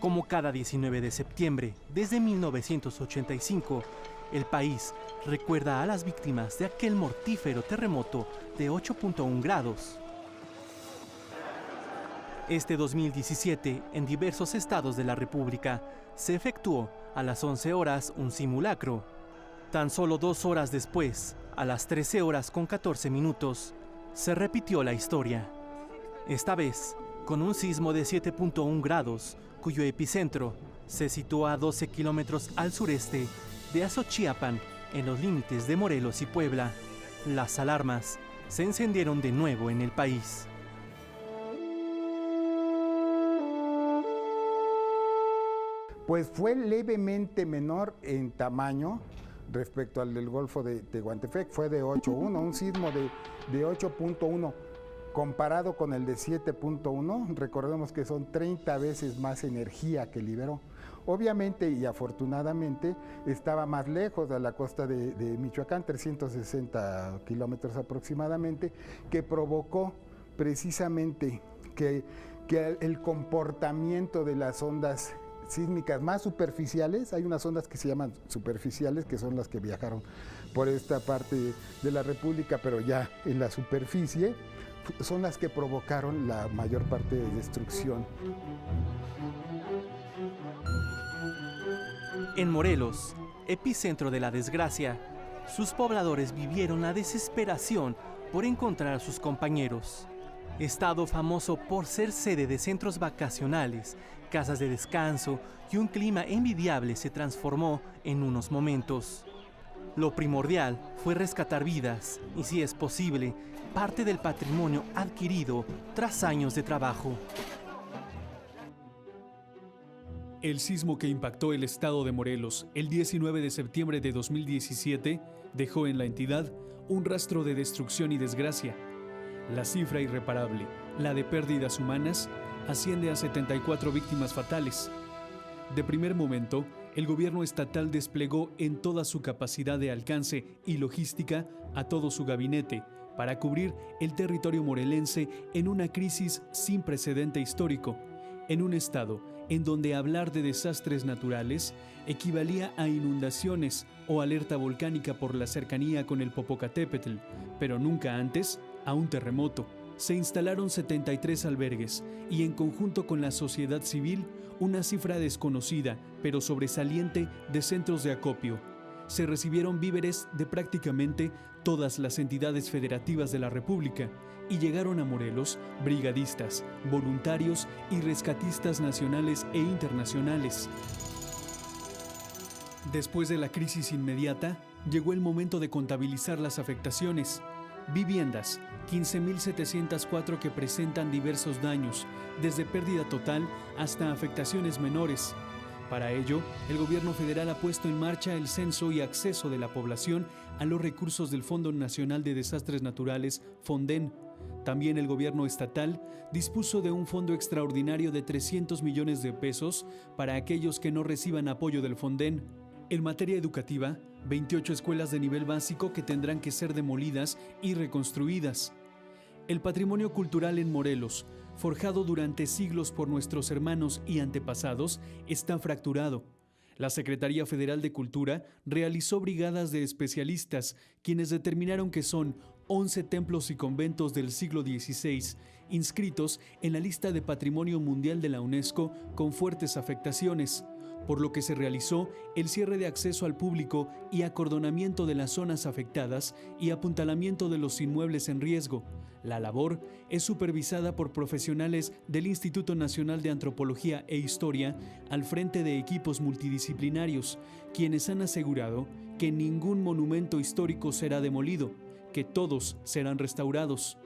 Como cada 19 de septiembre, desde 1985, el país recuerda a las víctimas de aquel mortífero terremoto de 8.1 grados. Este 2017, en diversos estados de la República, se efectuó a las 11 horas un simulacro. Tan solo 2 horas después, a las 13 horas con 14 minutos, se repitió la historia. Esta vez, con un sismo de 7.1 grados, cuyo epicentro se sitúa a 12 kilómetros al sureste de Azochiapan, en los límites de Morelos y Puebla. Las alarmas se encendieron de nuevo en el país. Pues fue levemente menor en tamaño respecto al del Golfo de Tehuantepec, fue de 8.1, un sismo de 8.1. Comparado con el de 7.1, recordemos que son 30 veces más energía que liberó. Obviamente y afortunadamente estaba más lejos de la costa de Michoacán, 360 kilómetros aproximadamente, que provocó precisamente que el comportamiento de las ondas sísmicas más superficiales, hay unas ondas que se llaman superficiales, que son las que viajaron por esta parte de la República, pero ya en la superficie, son las que provocaron la mayor parte de destrucción. En Morelos, epicentro de la desgracia, sus pobladores vivieron la desesperación por encontrar a sus compañeros. Estado famoso por ser sede de centros vacacionales, casas de descanso y un clima envidiable se transformó en unos momentos. Lo primordial fue rescatar vidas y, si es posible, parte del patrimonio adquirido tras años de trabajo. El sismo que impactó el estado de Morelos el 19 de septiembre de 2017 dejó en la entidad un rastro de destrucción y desgracia. La cifra irreparable, la de pérdidas humanas, asciende a 74 víctimas fatales. De primer momento, el gobierno estatal desplegó en toda su capacidad de alcance y logística a todo su gabinete para cubrir el territorio morelense en una crisis sin precedente histórico, en un estado en donde hablar de desastres naturales equivalía a inundaciones o alerta volcánica por la cercanía con el Popocatépetl, pero nunca antes a un terremoto. Se instalaron 73 albergues y, en conjunto con la sociedad civil, una cifra desconocida pero sobresaliente de centros de acopio. Se recibieron víveres de prácticamente todas las entidades federativas de la República y llegaron a Morelos brigadistas, voluntarios y rescatistas nacionales e internacionales. Después de la crisis inmediata, llegó el momento de contabilizar las afectaciones. Viviendas, 15.704 que presentan diversos daños, desde pérdida total hasta afectaciones menores. Para ello, el gobierno federal ha puesto en marcha el censo y acceso de la población a los recursos del Fondo Nacional de Desastres Naturales, FONDEN. También el gobierno estatal dispuso de un fondo extraordinario de 300 millones de pesos para aquellos que no reciban apoyo del FONDEN. En materia educativa, 28 escuelas de nivel básico que tendrán que ser demolidas y reconstruidas. El patrimonio cultural en Morelos, forjado durante siglos por nuestros hermanos y antepasados, está fracturado. La Secretaría Federal de Cultura realizó brigadas de especialistas, quienes determinaron que son 11 templos y conventos del siglo XVI, inscritos en la lista de Patrimonio Mundial de la UNESCO con fuertes afectaciones, por lo que se realizó el cierre de acceso al público y acordonamiento de las zonas afectadas y apuntalamiento de los inmuebles en riesgo. La labor es supervisada por profesionales del Instituto Nacional de Antropología e Historia al frente de equipos multidisciplinarios, quienes han asegurado que ningún monumento histórico será demolido, que todos serán restaurados.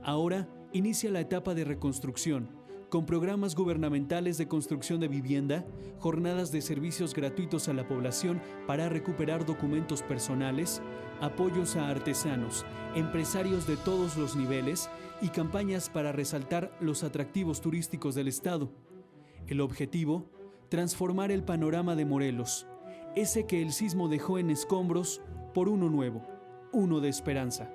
Ahora inicia la etapa de reconstrucción, con programas gubernamentales de construcción de vivienda, jornadas de servicios gratuitos a la población para recuperar documentos personales, apoyos a artesanos, empresarios de todos los niveles y campañas para resaltar los atractivos turísticos del estado. El objetivo, transformar el panorama de Morelos, ese que el sismo dejó en escombros, por uno nuevo, uno de esperanza.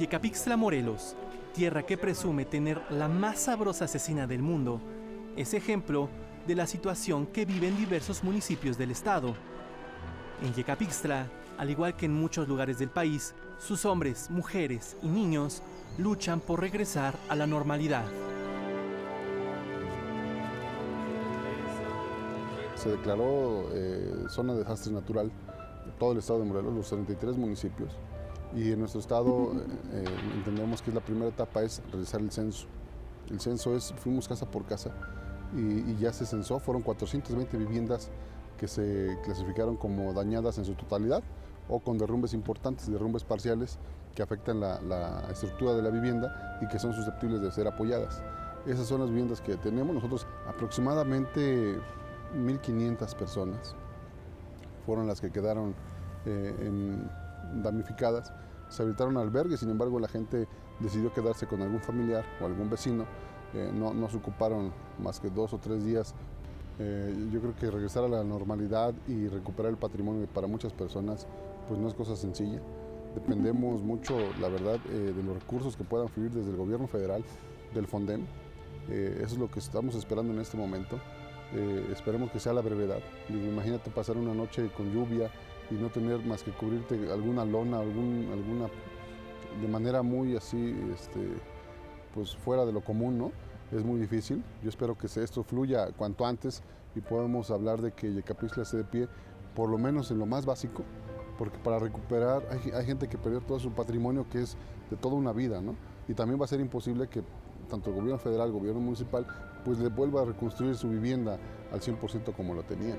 Yecapixtla, Morelos, tierra que presume tener la más sabrosa cecina del mundo, es ejemplo de la situación que viven diversos municipios del estado. En Yecapixtla, al igual que en muchos lugares del país, sus hombres, mujeres y niños luchan por regresar a la normalidad. Se declaró zona de desastre natural todo el estado de Morelos, los 33 municipios. Y en nuestro estado entendemos que la primera etapa es realizar el censo. El censo es, fuimos casa por casa y ya se censó, fueron 420 viviendas que se clasificaron como dañadas en su totalidad o con derrumbes importantes, derrumbes parciales que afectan la estructura de la vivienda y que son susceptibles de ser apoyadas. Esas son las viviendas que tenemos. Nosotros aproximadamente 1.500 personas fueron las que quedaron damnificadas. Se habilitaron albergues, sin embargo la gente decidió quedarse con algún familiar o algún vecino. No se ocuparon más que 2 o 3 días. Yo creo que regresar a la normalidad y recuperar el patrimonio para muchas personas pues no es cosa sencilla. Dependemos mucho, la verdad, de los recursos que puedan fluir desde el gobierno federal, del FONDEM. Eso es lo que estamos esperando en este momento. Esperemos que sea a la brevedad. Imagínate pasar una noche con lluvia y no tener más que cubrirte alguna lona, alguna de manera muy así, pues fuera de lo común, ¿no? Es muy difícil. Yo espero que esto fluya cuanto antes y podamos hablar de que Yecapixtla esté de pie, por lo menos en lo más básico, porque para recuperar hay gente que perdió todo su patrimonio, que es de toda una vida, ¿no? Y también va a ser imposible que tanto el gobierno federal, el gobierno municipal, pues le vuelva a reconstruir su vivienda al 100% como lo tenía.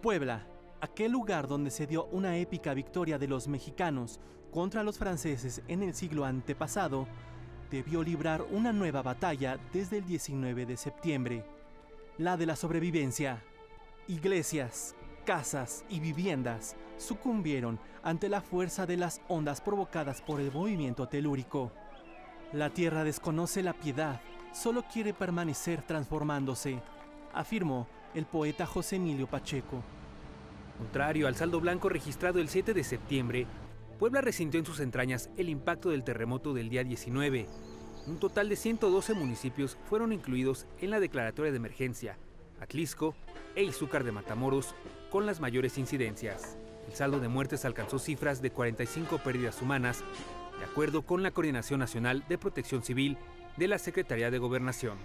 Puebla, aquel lugar donde se dio una épica victoria de los mexicanos contra los franceses en el siglo antepasado, debió librar una nueva batalla desde el 19 de septiembre, la de la sobrevivencia. Iglesias, casas y viviendas sucumbieron ante la fuerza de las ondas provocadas por el movimiento telúrico. La tierra desconoce la piedad, solo quiere permanecer transformándose, afirmó el poeta José Emilio Pacheco. Contrario al saldo blanco registrado el 7 de septiembre, Puebla resintió en sus entrañas el impacto del terremoto del día 19. Un total de 112 municipios fueron incluidos en la declaratoria de emergencia, Atlisco e Izúcar de Matamoros, con las mayores incidencias. El saldo de muertes alcanzó cifras de 45 pérdidas humanas, de acuerdo con la Coordinación Nacional de Protección Civil de la Secretaría de Gobernación.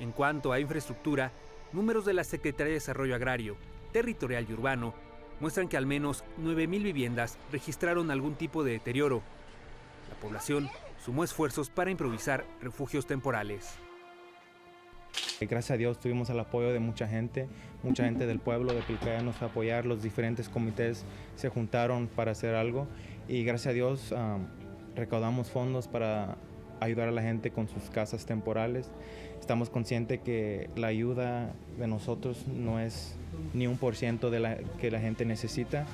En cuanto a infraestructura, números de la Secretaría de Desarrollo Agrario, Territorial y Urbano muestran que al menos 9,000 viviendas registraron algún tipo de deterioro. La población sumó esfuerzos para improvisar refugios temporales. Gracias a Dios tuvimos el apoyo de mucha gente del pueblo de Pilcaya nos fue a apoyar, los diferentes comités se juntaron para hacer algo y gracias a Dios recaudamos fondos para ayudar a la gente con sus casas temporales. Estamos conscientes que la ayuda de nosotros no es ni 1% de la que la gente necesita.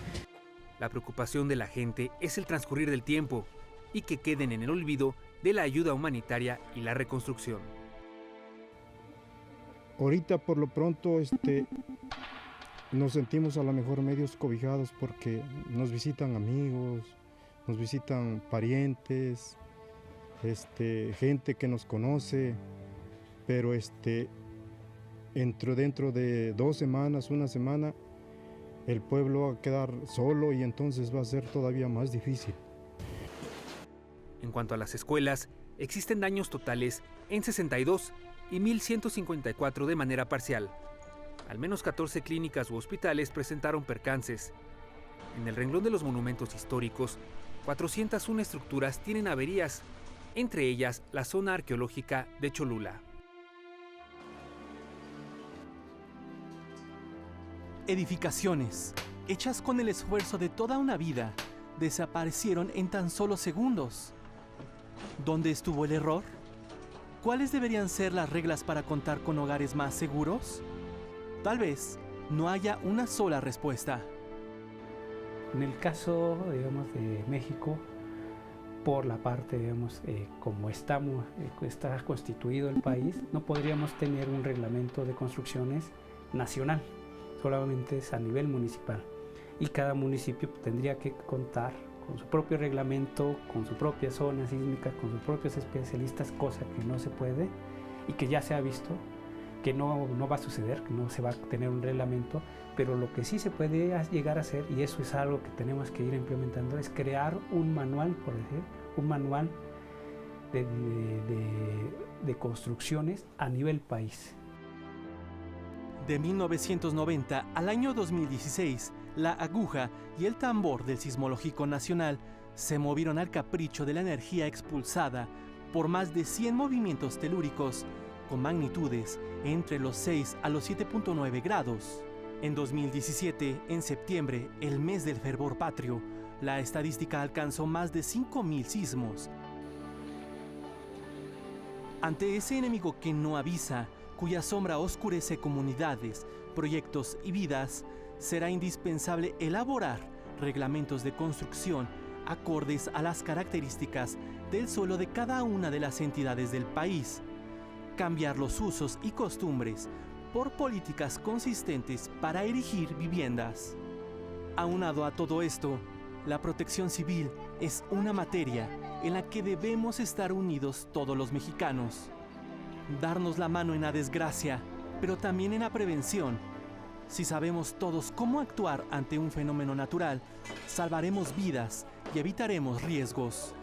La preocupación de la gente es el transcurrir del tiempo y que queden en el olvido de la ayuda humanitaria y la reconstrucción. Ahorita por lo pronto nos sentimos a lo mejor medios cobijados porque nos visitan amigos, nos visitan parientes, gente que nos conoce, pero dentro de 2 semanas, una semana, el pueblo va a quedar solo y entonces va a ser todavía más difícil. En cuanto a las escuelas, existen daños totales en 62 y 1,154 de manera parcial. Al menos 14 clínicas u hospitales presentaron percances. En el renglón de los monumentos históricos, 401 estructuras tienen averías, entre ellas la zona arqueológica de Cholula. Edificaciones, hechas con el esfuerzo de toda una vida, desaparecieron en tan solo segundos. ¿Dónde estuvo el error? ¿Cuáles deberían ser las reglas para contar con hogares más seguros? Tal vez no haya una sola respuesta. En el caso, digamos, de México, por la parte, digamos, como está constituido el país, no podríamos tener un reglamento de construcciones nacional, solamente es a nivel municipal. y cada municipio tendría que contar con su propio reglamento, con su propia zona sísmica, con sus propios especialistas, cosa que no se puede y que ya se ha visto que no va a suceder, que no se va a tener un reglamento, pero lo que sí se puede llegar a hacer, y eso es algo que tenemos que ir implementando, es crear un manual, por decir, un manual de construcciones a nivel país. De 1990 al año 2016, la aguja y el tambor del Sismológico Nacional se movieron al capricho de la energía expulsada por más de 100 movimientos telúricos con magnitudes entre los 6 a los 7.9 grados. En 2017, en septiembre, el mes del fervor patrio, la estadística alcanzó más de 5.000 sismos. Ante ese enemigo que no avisa, cuya sombra oscurece comunidades, proyectos y vidas, será indispensable elaborar reglamentos de construcción acordes a las características del suelo de cada una de las entidades del país, cambiar los usos y costumbres por políticas consistentes para erigir viviendas. Aunado a todo esto, la protección civil es una materia en la que debemos estar unidos todos los mexicanos. Darnos la mano en la desgracia, pero también en la prevención. Si sabemos todos cómo actuar ante un fenómeno natural, salvaremos vidas y evitaremos riesgos.